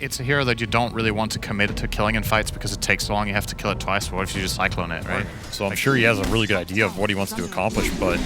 it's a hero that you don't really want to commit to killing in fights because it takes so long. You have to kill it twice. What if you just cyclone it, right? So I'm sure he has a really good idea of what he wants to accomplish, but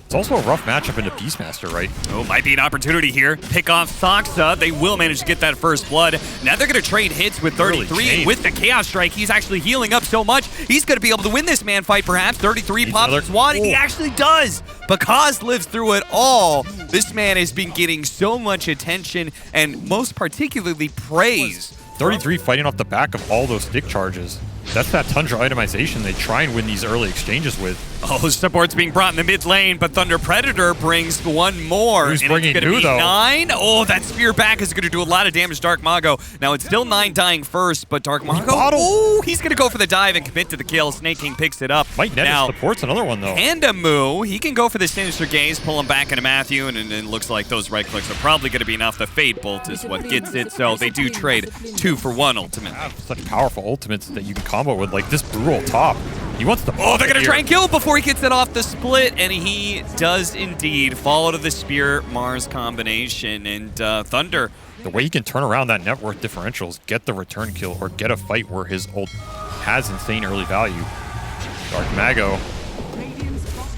it's also a rough matchup into Beastmaster, right? Oh, might be an opportunity here. Pick off Soxa. They will manage to get that first blood. Now they're going to trade hits with 33. With the Chaos Strike, he's actually healing up so much. He's going to be able to win this man fight, perhaps. 33 pops his wand, and he actually does. Because lives through it all. This man has been getting so much attention and most particularly praise. 33 fighting off the back of all those stick charges. That's that Tundra itemization they try and win these early exchanges with. Oh, support's being brought in the mid lane, but Thunder Predator brings one more. Who's and bringing it's going to be though? 9. Oh, that spear back is going to do a lot of damage to Dark Mago. Now, it's still 9 dying first, but Dark Mago, oh, he's going to go for the dive and commit to the kill. Snake King picks it up. Might net now, supports another one, though. Pandamoo, he can go for the Sinister Gaze, pull him back into Matthew, and it looks like those right clicks are probably going to be enough. The Fade Bolt is what gets it, so they do trade 2 for 1 ultimately. Such powerful ultimates that you can combo with, like this brutal top. He wants to. Oh, they're going to try and kill before he gets it off the split, and he does indeed fall to the Spear-Mars combination. And Thunder, the way he can turn around that net worth differentials, get the return kill, or get a fight where his ult has insane early value. Dark Mago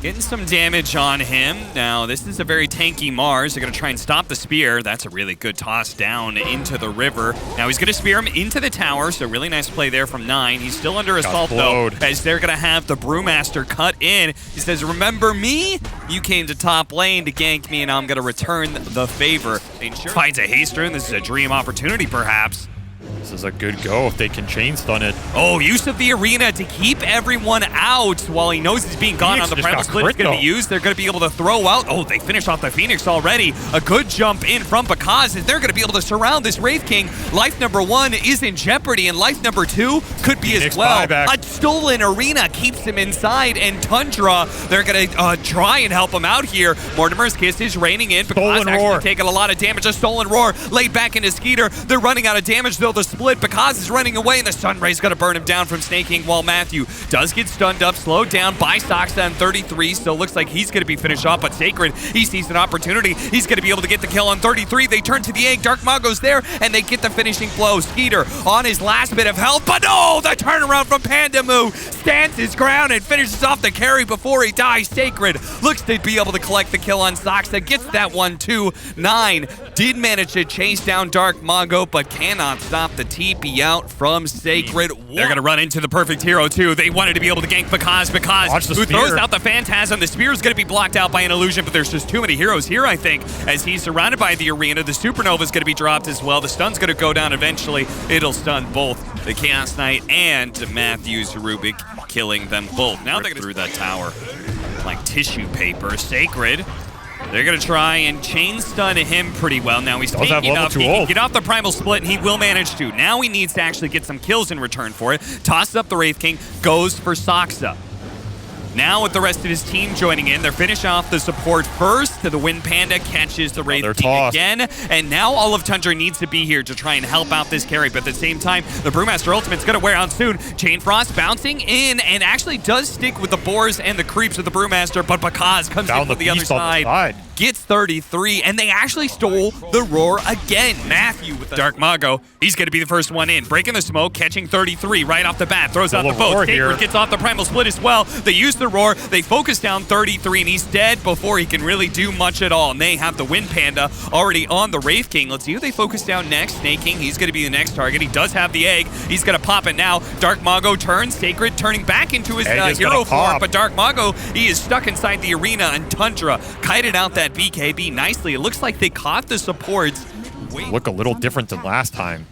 getting some damage on him. Now, this is a very tanky Mars. They're going to try and stop the spear. That's a really good toss down into the river. Now, he's going to spear him into the tower, so really nice play there from 9. He's still under assault, though, as they're going to have the Brewmaster cut in. He says, remember me? You came to top lane to gank me, and I'm going to return the favor. Finds a haste rune. This is a dream opportunity, perhaps. This is a good go if they can chain stun it. Oh, use of the arena to keep everyone out while he knows he's being gone on the primal split is going to be used. They're going to be able to throw out. Oh, they finished off the Phoenix already. A good jump in from Bakaz as they're going to be able to surround this Wraith King. Life number 1 is in jeopardy, and life number 2 could be as well. A stolen arena keeps him inside, and Tundra, they're going to try and help him out here. Mortimer's Kiss is raining in. Bakaz actually taking a lot of damage. A stolen roar laid back into Skeeter. They're running out of damage, though. The split, Bakaz is running away, and the Sunray's going to burn him down from Snake King, while Matthew does get stunned up, slowed down by Soxa on 33, so it looks like he's going to be finished off, but Sacred, he sees an opportunity. He's going to be able to get the kill on 33. They turn to the egg. Dark Mago's there, and they get the finishing blow. Skeeter on his last bit of health, but no! The turnaround from Pandamoo stands his ground and finishes off the carry before he dies. Sacred looks to be able to collect the kill on Soxa, gets that one too. 9 did manage to chase down Dark Mago, but cannot stop the TP out from Sacred. They're going to run into the perfect hero, too. They wanted to be able to gank Bakaz, who throws out the Phantasm. The spear is going to be blocked out by an illusion, but there's just too many heroes here, I think, as he's surrounded by the arena. The Supernova is going to be dropped as well. The stun's going to go down eventually. It'll stun both the Chaos Knight and Matthews Rubik, killing them both. Now they're going to through that tower like tissue paper. Sacred, they're going to try and chain stun him pretty well. Now he's taking up. He can get off the primal split, and he will manage to. Now he needs to actually get some kills in return for it. Tosses up the Wraith King, goes for Soxa. Now with the rest of his team joining in, they're finishing off the support first. The Wind Panda catches the Wraith King again. And now all of Tundra needs to be here to try and help out this carry. But at the same time, the Brewmaster Ultimate's going to wear out soon. Chain Frost bouncing in and actually does stick with the boars and the creeps of the Brewmaster. But Bakaz comes in from the other side. Gets 33, and they actually stole the roar again. Matthew with the Dark Mago. He's going to be the first one in. Breaking the smoke, catching 33 right off the bat. Throws out the boat. Sacred gets off the primal split as well. They use the roar. They focus down 33, and he's dead before he can really do much at all. And they have the Wind Panda already on the Wraith King. Let's see who they focus down next. Snake King, he's going to be the next target. He does have the egg. He's going to pop it now. Dark Mago turns. Sacred turning back into his hero form, but Dark Mago, he is stuck inside the arena, and Tundra kited out that BKB nicely. It looks like they caught the supports. Look a little different than last time,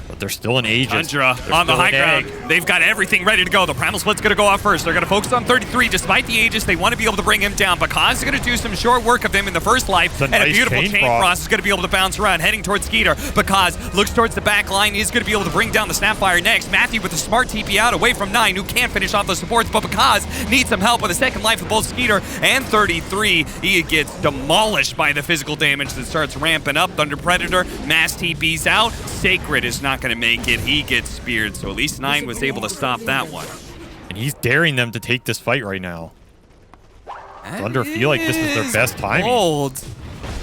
but they're still in Aegis. Tundra on the high ground. They've got everything ready to go. The Primal Split's going to go off first. They're going to focus on 33. Despite the Aegis, they want to be able to bring him down. Bakaz is going to do some short work of him in the first life, and a beautiful Chain Frost is going to be able to bounce around, heading towards Skeeter. Bakaz looks towards the back line. He's going to be able to bring down the Snapfire next. Matthew with a smart TP out away from 9, who can't finish off the supports, but Bakaz needs some help with a second life of both Skeeter and 33. He gets demolished by the physical damage that starts ramping up. Thunder Predator, mass TP's out. Sacred is not going to make it. He gets speared, so at least 9 was able to stop that one. And he's daring them to take this fight right now. Thunder feel like this is their best timing.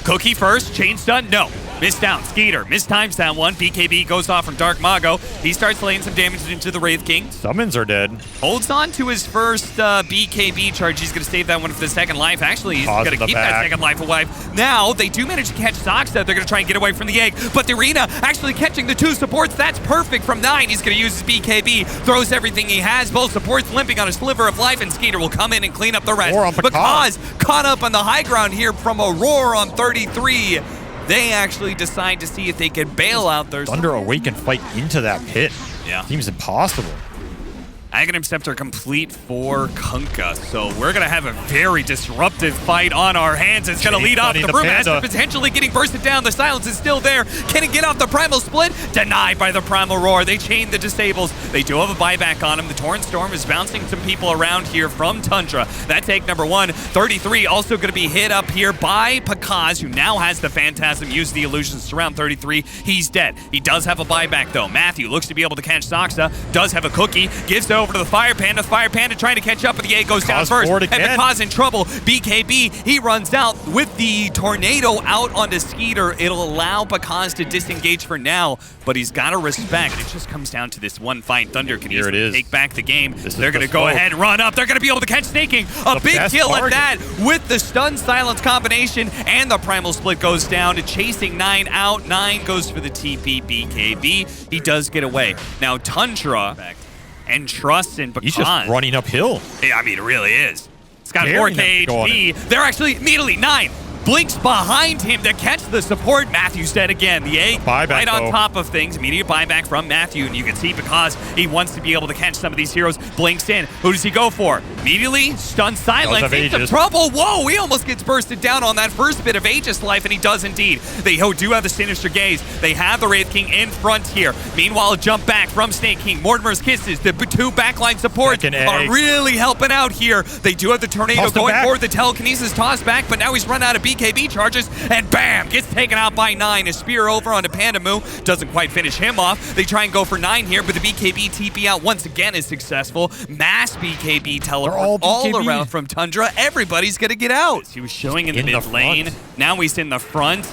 Cookie first, chain stun, no. Missed down. Skeeter mistimes that one. BKB goes off from Dark Mago. He starts laying some damage into the Wraith King. Summons are dead. Holds on to his first BKB charge. He's going to save that one for the second life. Actually, he's going to keep that second life alive. Now, they do manage to catch Soxa. They're going to try and get away from the egg. But the Arena actually catching the two supports. That's perfect from 9. He's going to use his BKB. Throws everything he has. Both supports limping on a sliver of life. And Skeeter will come in and clean up the rest. Because caught up on the high ground here from Aurora on 33. They actually decide to see if they can bail out their Thunder Awaken fight into that pit. Yeah. Seems impossible. Aghanim Scepter complete for Kunkka. So we're going to have a very disruptive fight on our hands. It's going to lead off the Brewmaster potentially getting bursted down. The silence is still there. Can he get off the Primal Split? Denied by the Primal Roar. They chain the disables. They do have a buyback on him. The Torrent Storm is bouncing some people around here from Tundra. That's take number 1. 33 also going to be hit up here by Pakaz, who now has the Phantasm. Use the illusions to surround 33. He's dead. He does have a buyback though. Matthew looks to be able to catch Soxa. Does have a cookie. Gives it over to the Fire Panda. Fire Panda trying to catch up, but the A goes down first. And Pakaz in trouble. BKB, he runs out with the Tornado out onto Skeeter. It'll allow Pakaz to disengage for now, but he's got to respect. It just comes down to this one fight. Thunder can easily take back the game. They're going to go ahead and run up. They're going to be able to catch Snaking. A big kill at that with the stun silence combination, and the Primal Split goes down to chasing 9 out. 9 goes for the TP BKB. He does get away. Now Tundra and trusts in Pakaz. He's just running uphill. Yeah, I mean, it really is. It's got 4K HP. They're actually immediately 9. Blinks behind him to catch the support. Matthew's dead again. The A right on top of things. Immediate buyback from Matthew, and you can see because he wants to be able to catch some of these heroes. Blinks in. Who does he go for? Immediately stun silence into trouble. Whoa, he almost gets bursted down on that first bit of Aegis life, and he does indeed. They do have the Sinister Gaze. They have the Wraith King in front here. Meanwhile, a jump back from Snake King. Mortimer's Kisses. The 2 backline supports are really helping out here. They do have the Tornado going forward. The Telekinesis toss back, but now he's run out of BKB charges, and bam, gets taken out by 9. A spear over onto Pandamu. Doesn't quite finish him off. They try and go for 9 here, but the BKB TP out once again is successful. Mass BKB teleport all around from Tundra. Everybody's going to get out. He was showing in the mid lane. Now he's in the front.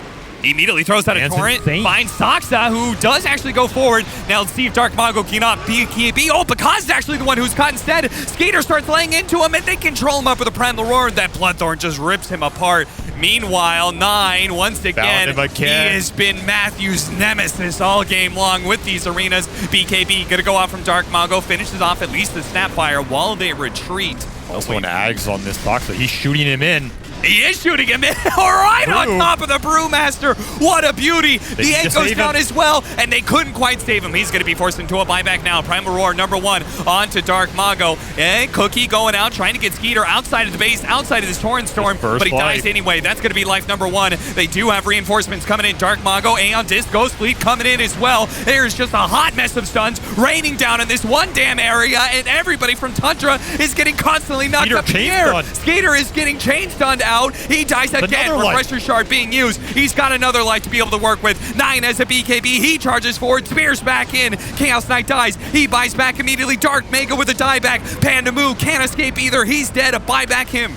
He immediately throws out a torrent, finds Soxa, who does actually go forward. Now let's see if Dark Mago cannot BKB. Oh, Pakaz is actually the one who's caught instead. Skeeter starts laying into him, and they control him up with a Primal Roar. That Bloodthorn just rips him apart. Meanwhile, 9, once again, he has been Matthew's nemesis all game long with these arenas. BKB gonna go off from Dark Mago, finishes off at least the Snapfire while they retreat. Also an Ags on this Soxa. He's shooting him in. He is shooting him in right on top of the Brewmaster. What a beauty. The egg goes down as well, and they couldn't quite save him. He's going to be forced into a buyback now. Primal Roar, number 1, onto Dark Mago. And Cookie going out, trying to get Skeeter outside of the base, outside of this Torrent Storm, but he dies anyway. That's going to be life number 1. They do have reinforcements coming in. Dark Mago, Aeon Disc, Ghost Fleet coming in as well. There's just a hot mess of stuns raining down in this one damn area, and everybody from Tundra is getting constantly knocked up in the air. Skeeter is getting chain stunned out. He dies again. Refresher Shard being used. He's got another life to be able to work with. 9 as a BKB. He charges forward. Spears back in. Chaos Knight dies. He buys back immediately. Dark Mega with a dieback. Pandamu can't escape either. He's dead. A buyback him.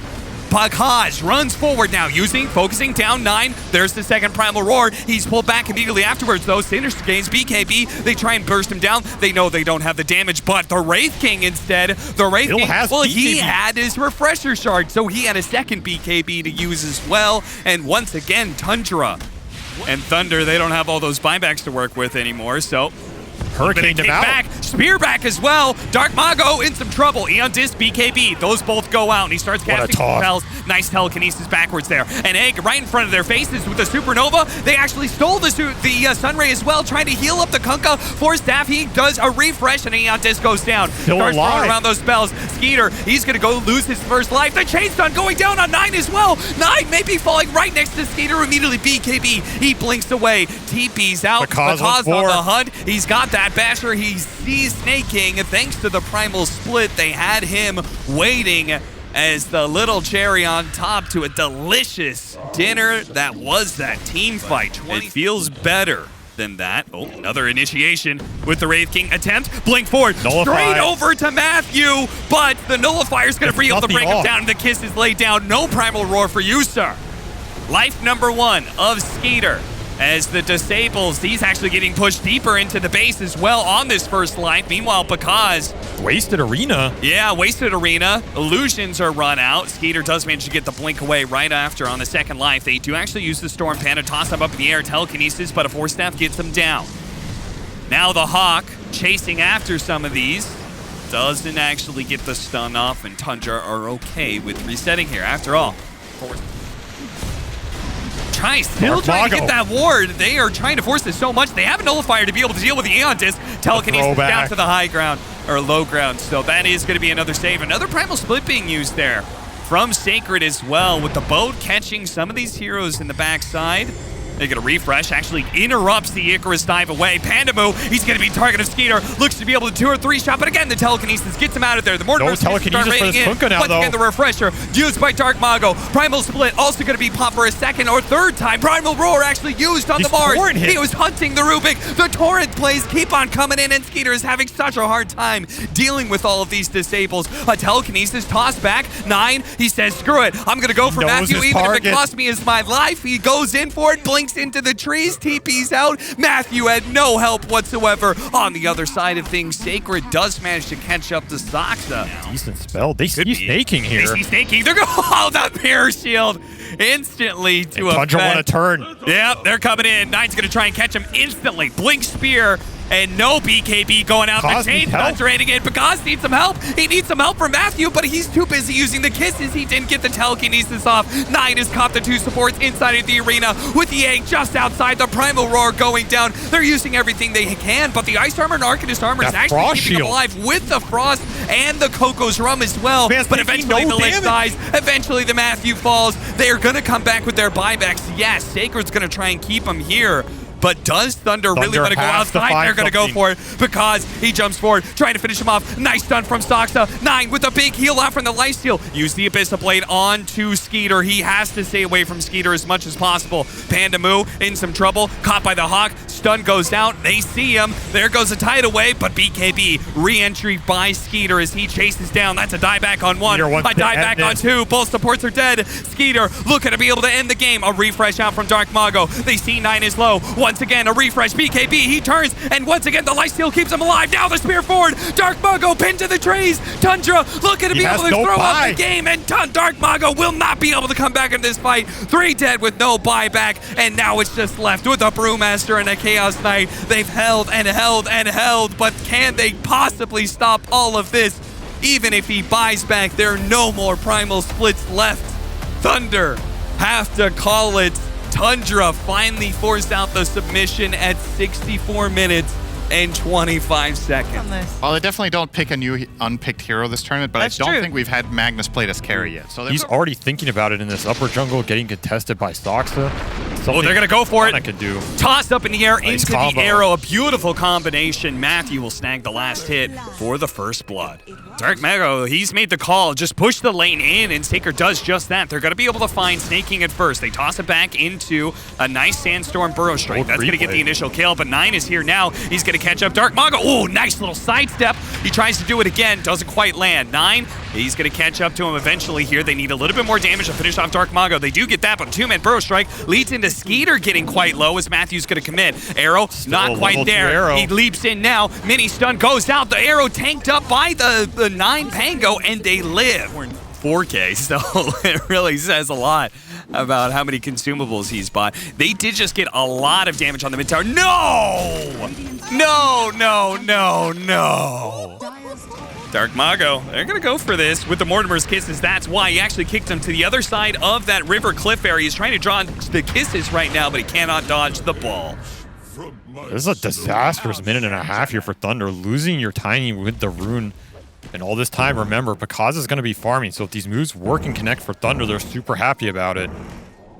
Pakaz runs forward now, focusing down 9. There's the second Primal Roar. He's pulled back immediately afterwards, though. Sinister Gaze, BKB, they try and burst him down. They know they don't have the damage, but the Wraith King instead, he had his Refresher Shard, so he had a second BKB to use as well. And once again, Tundra and Thunder, they don't have all those buybacks to work with anymore, so Hurricane him out. Spear back as well. Dark Mago in some trouble. Aeon Disc, BKB. Those both go out, and he starts casting spells. Nice telekinesis backwards there. And Egg right in front of their faces with the Supernova. They actually stole the Sunray as well, trying to heal up the Kunkka. For Staff, he does a refresh, and Aeon Disc goes down. Starts throwing around those spells. Skeeter, he's going to go lose his first life. The chain stun going down on 9 as well. 9 may be falling right next to Skeeter. Immediately BKB. He blinks away. TP's out. Pakaz on the hunt. He's got that Basher. He sees Snake King. Thanks to the Primal Split, they had him waiting as the little cherry on top to a delicious dinner that was that team fight. It feels better than that. Oh, another initiation with the Wraith King attempt. Blink forward. Straight over to Matthew, but the Nullifier's going to be able to break him down, and the kiss is laid down. No Primal Roar for you, sir. Life number 1 of Skeeter. as the disables, he's actually getting pushed deeper into the base as well on this first life. Meanwhile, because Wasted Arena. yeah, Wasted Arena. Illusions are run out. Skeeter does manage to get the blink away right after on the second life. They do actually use the Storm Panda, toss him up in the air, telekinesis, but a Force Staff gets him down. Now the Hawk chasing after some of these. Doesn't actually get the stun off, and Tundra are okay with resetting here. After all, still trying to get that ward. They are trying to force this so much. They have a nullifier to be able to deal with the Aeon Disc. Telekinesis down to the high ground, or low ground. So that is going to be another save. Another Primal Split being used there from Sacred as well, with the boat catching some of these heroes in the backside. They get a refresh, actually interrupts the Icarus dive away. Pandamu, he's going to be target of Skeeter. Looks to be able to 2 or 3 shot, but again, the telekinesis gets him out of there. The Mortimer telekinesis for this Kunkka now, once though. again, the refresher used by Dark Mago. Primal Split also going to be popped for a second or third time. Primal Roar actually used on the Mars. He was hunting the Rubik. The Torrent plays keep on coming in, and Skeeter is having such a hard time dealing with all of these disables. A telekinesis toss back. 9, he says, screw it. I'm going to go for Matthew, even if it costs me is my life. He goes in for it, blinks into the trees, TP's out. Matthew had no help whatsoever. On the other side of things, Sacred does manage to catch up to Saxa. Decent spell. They see snaking here. They see snaking. They're going to hold that mirror shield instantly to a Tundra want to turn. Yep, they're coming in. Nine's going to try and catch him instantly. Blink Spear. And no BKB going out. The chain's not draining it. Because needs some help. He needs some help from Matthew, but he's too busy using the kisses. He didn't get the telekinesis off. Nine has caught the 2 supports inside of the arena with the egg just outside. The Primal Roar going down. They're using everything they can, but the Ice Armor and Arcanist Armor is actually keeping them alive with the Frost and the Coco's Rum as well. But eventually the Lich dies. Eventually the Matthew falls. They're going to come back with their buybacks. Yes, Sacred's going to try and keep him here. But does Thunder really want to go outside? They're going to go for it because he jumps forward, trying to finish him off. Nice stun from Stoxa. 9 with a big heal out from the lifesteal. Use the Abyssal Blade onto Skeeter. He has to stay away from Skeeter as much as possible. Pandamu in some trouble. Caught by the Hawk. Stun goes out. They see him. There goes a tide away, but BKB re-entry by Skeeter as he chases down. That's a dieback on 1. A dieback on 2. Both supports are dead. Skeeter looking to be able to end the game. A refresh out from Dark Mago. They see 9 is low. Once again, a refresh. BKB, he turns, and once again, the lifesteal keeps him alive. Now the spear forward. Dark Mago pinned to the trees. Tundra looking to be able to throw out the game, and Dark Mago will not be able to come back in this fight. 3 dead with no buyback, and now it's just left with a Brewmaster and a Chaos Knight. They've held and held and held, but can they possibly stop all of this? Even if he buys back, there are no more Primal Splits left. Thunder have to call it. Tundra finally forced out the submission at 64 minutes and 25 seconds. Well, they definitely don't pick a new unpicked hero this tournament, but I don't think we've had Magnus play this carry yet. So he's already thinking about it in this upper jungle, getting contested by Stoxa. Oh, they're going to go for it. Could do. Toss up in the air into the arrow. A beautiful combination. Matthew will snag the last hit for the first blood. Dark Mago, he's made the call. Just push the lane in, and Sacred does just that. They're going to be able to find snaking at first. They toss it back into a nice Sandstorm Burrow Strike. That's going to get the initial kill, but 9 is here now. He's going to catch up Dark Mago. Oh, nice little sidestep. He tries to do it again. Doesn't quite land. 9, he's going to catch up to him eventually here. They need a little bit more damage to finish off Dark Mago. They do get that, but a 2-man Burrow Strike leads into Skeeter getting quite low as Matthew's going to commit. Arrow, not quite there. He leaps in now. Mini stun goes out. The arrow tanked up by the 9 Pango, and they live. We're in 4K, so it really says a lot about how many consumables he's bought. They did just get a lot of damage on the mid tower. No! No, no, no, no. Dark Mago, they're going to go for this with the Mortimer's Kisses. That's why he actually kicked him to the other side of that river cliff area. He's trying to draw the kisses right now, but he cannot dodge the ball. This is a disastrous minute and a half here for Thunder. Losing your Tiny with the rune. And all this time, remember, Picasa is going to be farming. So if these moves work and connect for Thunder, they're super happy about it.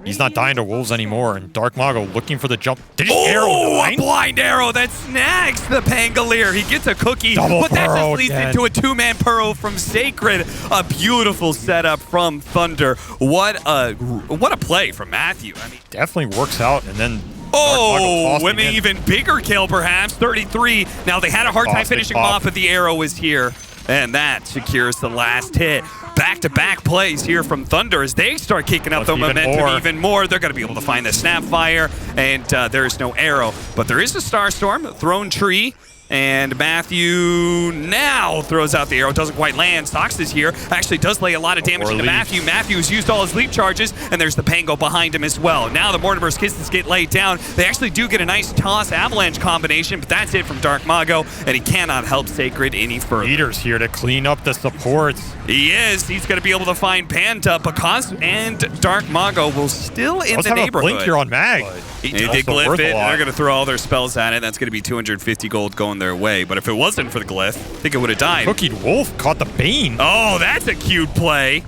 He's not dying to wolves anymore, and Dark Mago looking for the jump. Did he arrow a blind arrow that snags the Pangolier. He gets a cookie, but that just leads into a 2-man Burrow from Sacred. A beautiful setup from Thunder. What a play from Matthew. I mean, definitely works out, and then with an even bigger kill perhaps. 33. Now they had a hard time finishing him off, but the arrow is here. And that secures the last hit. back-to-back plays here from Thunder as they start kicking up the momentum even more. They're going to be able to find the Snapfire, and there is no arrow. But there is a Starstorm, Throne Tree, and Matthew now throws out the arrow. Doesn't quite land. Sox is here. Actually does lay a lot of damage into Matthew. Matthew's used all his leap charges, and there's the Pango behind him as well. Now the Mortimer's Kisses get laid down. They actually do get a nice toss avalanche combination, but that's it from Dark Mago, and he cannot help Sacred any further. Leader's here to clean up the supports. He is. He's going to be able to find Panda. Bakaz and Dark Mago will still in the neighborhood. Blink here on Mag. They did glyph it. They're going to throw all their spells at it. That's going to be 250 gold going their way. But if it wasn't for the glyph, I think it would have died. Cookied Wolf caught the Bane. Oh, that's a cute play.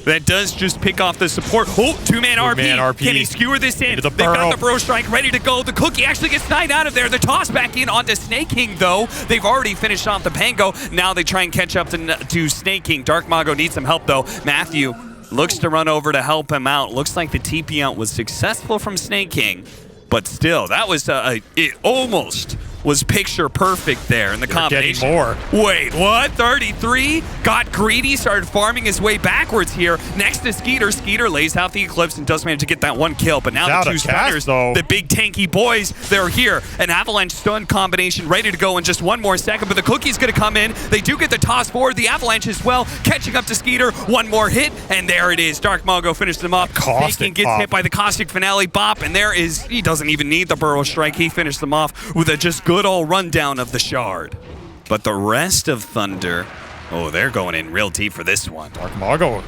That does just pick off the support. Oh, two-man RP. Can he skewer this in? They've got the Burrow Strike ready to go. The Cookie actually gets sniped out of there. The toss back in onto Snake King, though. They've already finished off the Pango. Now they try and catch up to Snake King. Dark Mago needs some help, though. Matthew looks to run over to help him out. Looks like the TP out was successful from Snake King. But still, that was it almost was picture perfect there in the combination. More. Wait, what? 33? Got greedy, started farming his way backwards here. Next to Skeeter. Skeeter lays out the Eclipse and does manage to get that one kill. But now the two stunners, the big tanky boys, they're here. An Avalanche stun combination ready to go in just one more second. But the Cookie's going to come in. They do get the toss forward. The Avalanche as well, catching up to Skeeter. One more hit, and there it is. Dark Mago finished them up. Taking gets hit by the Caustic Finale bop, and there is, he doesn't even need the Burrow Strike. He finished them off with a just good old rundown of the Shard. But the rest of Thunder, oh, they're going in real deep for this one. Dark Mago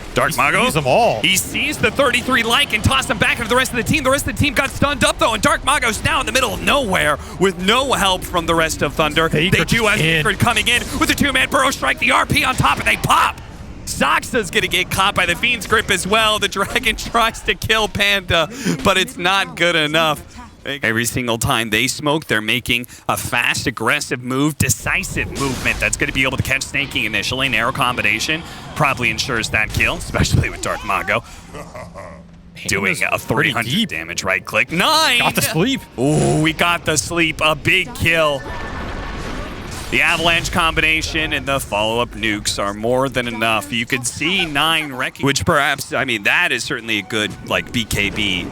sees them all. He sees the 33 like and toss them back into the rest of the team. The rest of the team got stunned up, though, and Dark Mago's now in the middle of nowhere with no help from the rest of Thunder. They do have Sacred coming in with a two-man Burrow Strike, the RP on top, and they pop. Soxa's gonna get caught by the Fiend's Grip as well. The Dragon tries to kill Panda, but it's not good enough. Every single time they smoke, they're making a fast, aggressive move, decisive movement that's going to be able to catch Snake King initially. Narrow combination probably ensures that kill, especially with Dark Mago. Doing a 300 damage, right click. 9! Got the sleep. Ooh, we got the sleep. A big kill. The Avalanche combination and the follow-up nukes are more than enough. You can see 9 wrecking, which perhaps, I mean, that is certainly a good, like, BKB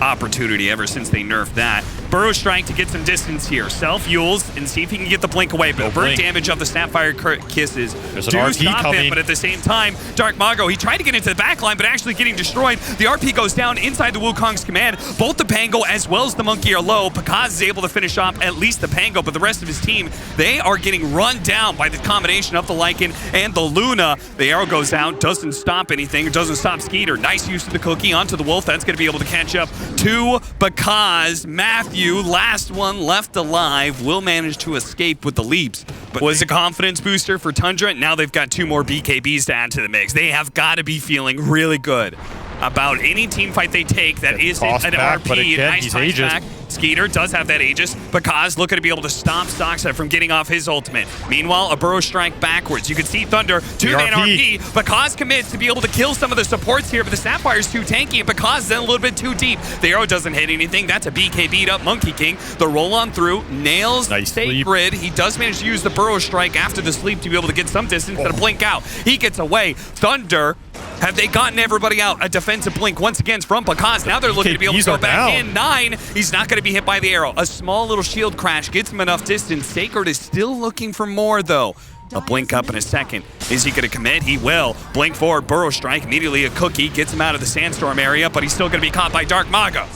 opportunity ever since they nerfed that. Burrow Strike to get some distance here. Self-Yules and see if he can get the blink away. But burn damage of the Snapfire Kisses There's an RP stop coming. him, but at the same time, Dark Mago, he tried to get into the backline, but actually getting destroyed. The RP goes down inside the Wukong's command. Both the Pango as well as the Monkey are low. Pakaz is able to finish off at least the Pango, but the rest of his team, they are getting run down by the combination of the Lycan and the Luna. The arrow goes out, doesn't stop anything. It doesn't stop Skeeter. Nice use of the Cookie onto the Wolf. That's going to be able to catch up to Pakaz. Matthew, last one left alive, will manage to escape with the leaps. But was a confidence booster for Tundra. Now they've got 2 more BKBs to add to the mix. They have got to be feeling really good about any team fight they take that isn't an RP. But again, nice he's touch Aegis. back. Skeeter does have that Aegis. Bakaz looking to be able to stop Soxa from getting off his ultimate. Meanwhile, a Burrow Strike backwards. You can see Thunder, 2-man RP. Bakaz commits to be able to kill some of the supports here, but the Sapphire's too tanky, and Bakaz is then a little bit too deep. The arrow doesn't hit anything. That's a BK beat up Monkey King. The roll on through, nails Sacred. He does manage to use the Burrow Strike after the sleep to be able to get some distance and a blink out. He gets away. Thunder, have they gotten everybody out? A defensive blink once again from Bakaz. Now they're looking to be able to go back in. 9. He's not going to be hit by the arrow. A small little shield crash gets him enough distance. Sacred is still looking for more, though. A blink up in a second. Is he going to commit? He will. Blink forward, Burrow Strike. Immediately a Cookie gets him out of the Sandstorm area, but he's still going to be caught by Dark Mago.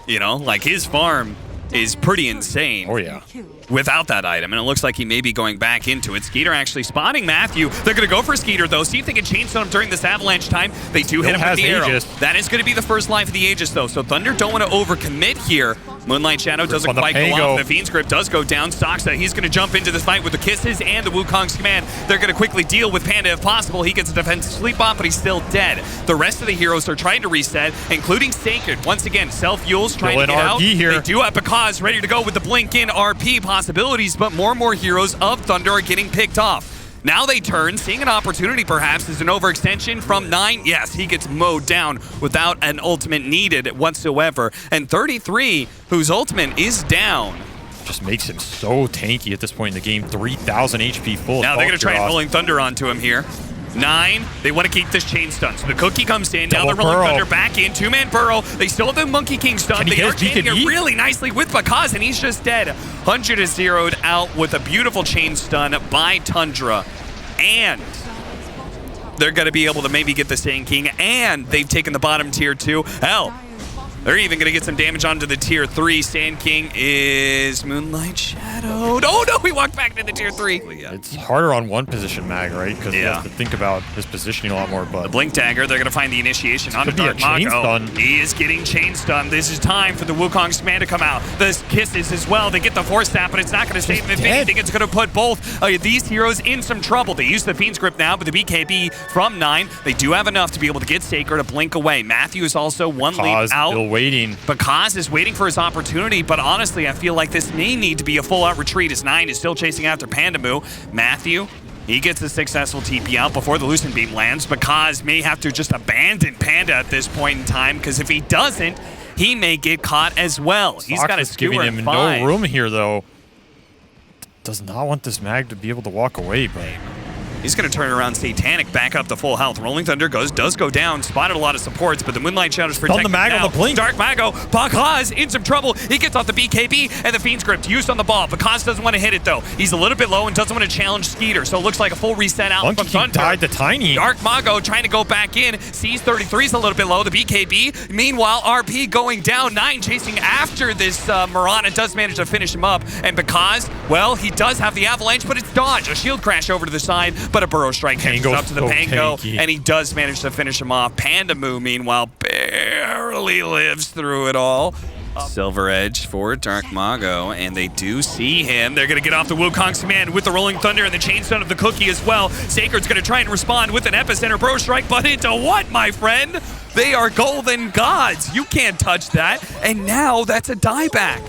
You know, like his farm is pretty insane. Oh, yeah. Without that item, and it looks like he may be going back into it. Skeeter actually spotting Matthew. They're going to go for Skeeter, though. See if they can chainsaw him during this avalanche time. They do hit him with the arrow. That is going to be the first life of the Aegis, though. So Thunder don't want to overcommit here. Moonlight Shadow doesn't quite go off. The Fiend's Grip does go down. Soxa, he's going to jump into this fight with the Kisses and the Wukong's command. They're going to quickly deal with Panda if possible. He gets a defensive sleep on, but he's still dead. The rest of the heroes are trying to reset, including Sacred. Once again, Self-Yules trying to get out. Here. They do have Bakaz ready to go with the blink-in RP possibilities, but more and more heroes of Thunder are getting picked off. Now they turn, seeing an opportunity perhaps as an overextension from 9. Yes, he gets mowed down without an ultimate needed whatsoever. And 33, whose ultimate is down. Just makes him so tanky at this point in the game. 3,000 HP full. Now they're going to try and pulling Thunder onto him here. 9, they want to keep this chain stun. So the cookie comes in. Now Double they're rolling burrow. Thunder back in. 2-man burrow. They still have the Monkey King stun. Can he They get are his chaining it BKB? really nicely with Bakaz, and he's just dead. 100 is zeroed out with a beautiful chain stun by Tundra. And they're going to be able to maybe get the Sand King, and they've taken the bottom tier 2. Hell, they're even going to get some damage onto the tier 3. Sand King is Moonlight Shadowed. Oh no, he walked back to the tier 3. Yeah. It's harder on one position mag, right? Because he Yeah. has to think about his positioning a lot more. But The Blink Dagger, they're going to find the initiation on could be a Dark chain Mago. stun. He is getting chain stun. This is time for the Wukong's command to come out. The Kisses as well. They get the Force Snap, but it's not going to save them. If anything, it's going to put both these heroes in some trouble. They use the Fiend's Grip now, but the BKB from 9, they do have enough to be able to get Sacred to blink away. Matthew is also one lead out. still waiting. Bakaz is waiting for his opportunity, but honestly, I feel like this may need to be a full-out retreat as 9 is still chasing after Pandamu. Matthew, he gets a successful TP out before the Lucent Beam lands. Bakaz may have to just abandon Panda at this point in time, because if he doesn't, he may get caught as well. He's got a Sox is giving skewer him in no 5. room here, though. Does not want this mag to be able to walk away, but He's going to turn around Satanic back up to full health. Rolling Thunder does go down. Spotted a lot of supports, but the Moonlight Shadow's protected the mag now. on the blink. Dark Mago. Bakaz in some trouble. He gets off the BKB and the Fiend's Grip used on the ball. Bakaz doesn't want to hit it, though. He's a little bit low and doesn't want to challenge Skeeter, so it looks like a full reset out Monkey from King Thunder. died to Tiny. Dark Mago trying to go back in. Sees 33's a little bit low. The BKB. Meanwhile, RP going down. 9 chasing after this Mirana does manage to finish him up. And Bakaz, well, he does have the Avalanche, but it's dodge. A shield crash over to the side, but a Burrow Strike catches Pango's up to the so Pango, tanky. and he does manage to finish him off. Pandamu, meanwhile, barely lives through it all. Silver Edge for Dark Mago, and they do see him. They're going to get off the Wukong's command with the Rolling Thunder and the Chain Stun of the Cookie as well. Sacred's going to try and respond with an Epicenter Burrow Strike, but into what, my friend? They are golden gods. You can't touch that. And now that's a dieback.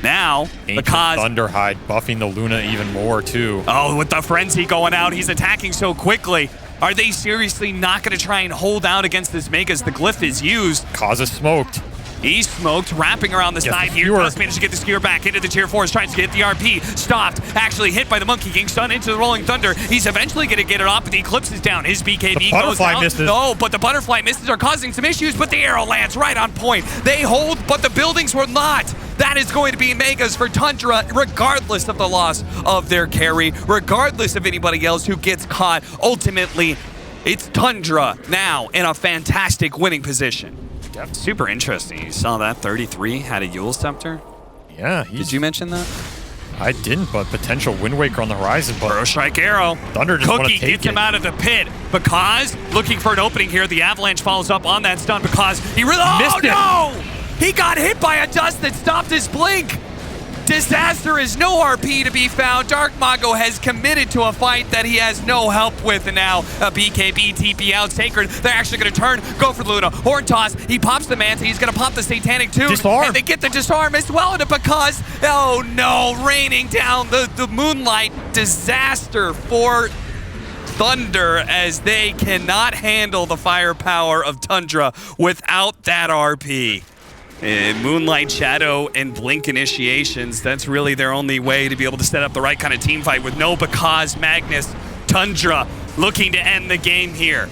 Now, because Thunderhide buffing the Luna even more, too. oh, with the frenzy going out, he's attacking so quickly. Are they seriously not going to try and hold out against this Mega as the glyph is used? Kaza smoked. He's smoked, wrapping around the Gets side the here. skewer. Does manage to get the skewer back into the tier 4s, tries to get the RP. Stopped, actually hit by the Monkey King, stun into the Rolling Thunder. He's eventually going to get it off, but the Eclipse is down. His BKB The goes butterfly out. misses. No, but the butterfly misses are causing some issues, but the arrow lands right on point. They hold, but the buildings will not. That is going to be Megas for Tundra, regardless of the loss of their carry, regardless of anybody else who gets caught. Ultimately, it's Tundra now in a fantastic winning position. Super interesting. You saw that 33 had a Yule Scepter. Yeah, Did you mention that? I didn't, but potential Wind Waker on the horizon. But Burrow Strike Arrow. Thunder just want Cookie to take gets him it. out of the pit. Because looking for an opening here. The Avalanche follows up on that stun because he really Missed it. no! He got hit by a dust that stopped his blink. Disaster is no RP to be found. Dark Mago has committed to a fight that he has no help with, and now a BKB TP out. Sacred, they're actually going to turn, go for Luna. Horn toss, he pops the Manta, he's going to pop the Satanic too. Disarm. And they get the disarm as well, and because, oh no, raining down the Moonlight. Disaster for Thunder as they cannot handle the firepower of Tundra without that RP. Moonlight Shadow and Blink initiations, that's really their only way to be able to set up the right kind of team fight with no Bakaz, Magnus, Tundra looking to end the game here.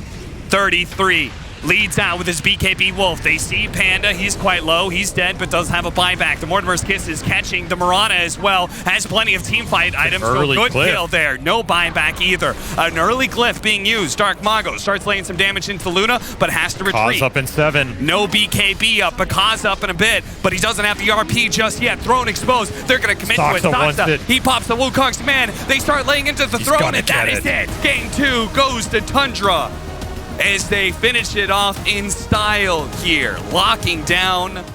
33 leads out with his BKB Wolf. They see Panda, he's quite low, he's dead, but does have a buyback. The Mortimer's Kiss is catching the Mirana as well, has plenty of team fight items, so early good glyph. kill there. No buyback either. An early glyph being used. Dark Mago starts laying some damage into Luna, but has to retreat. Kaz up in 7. No BKB up, Bakaz up in a bit, but he doesn't have the RP just yet. Throne exposed. They're going to commit to it. Saksa wants Saksa, it. he pops the Wukong's man. They start laying into the He's throne, gonna and that get is it. Game 2 goes to Tundra as they finish it off in style here, locking down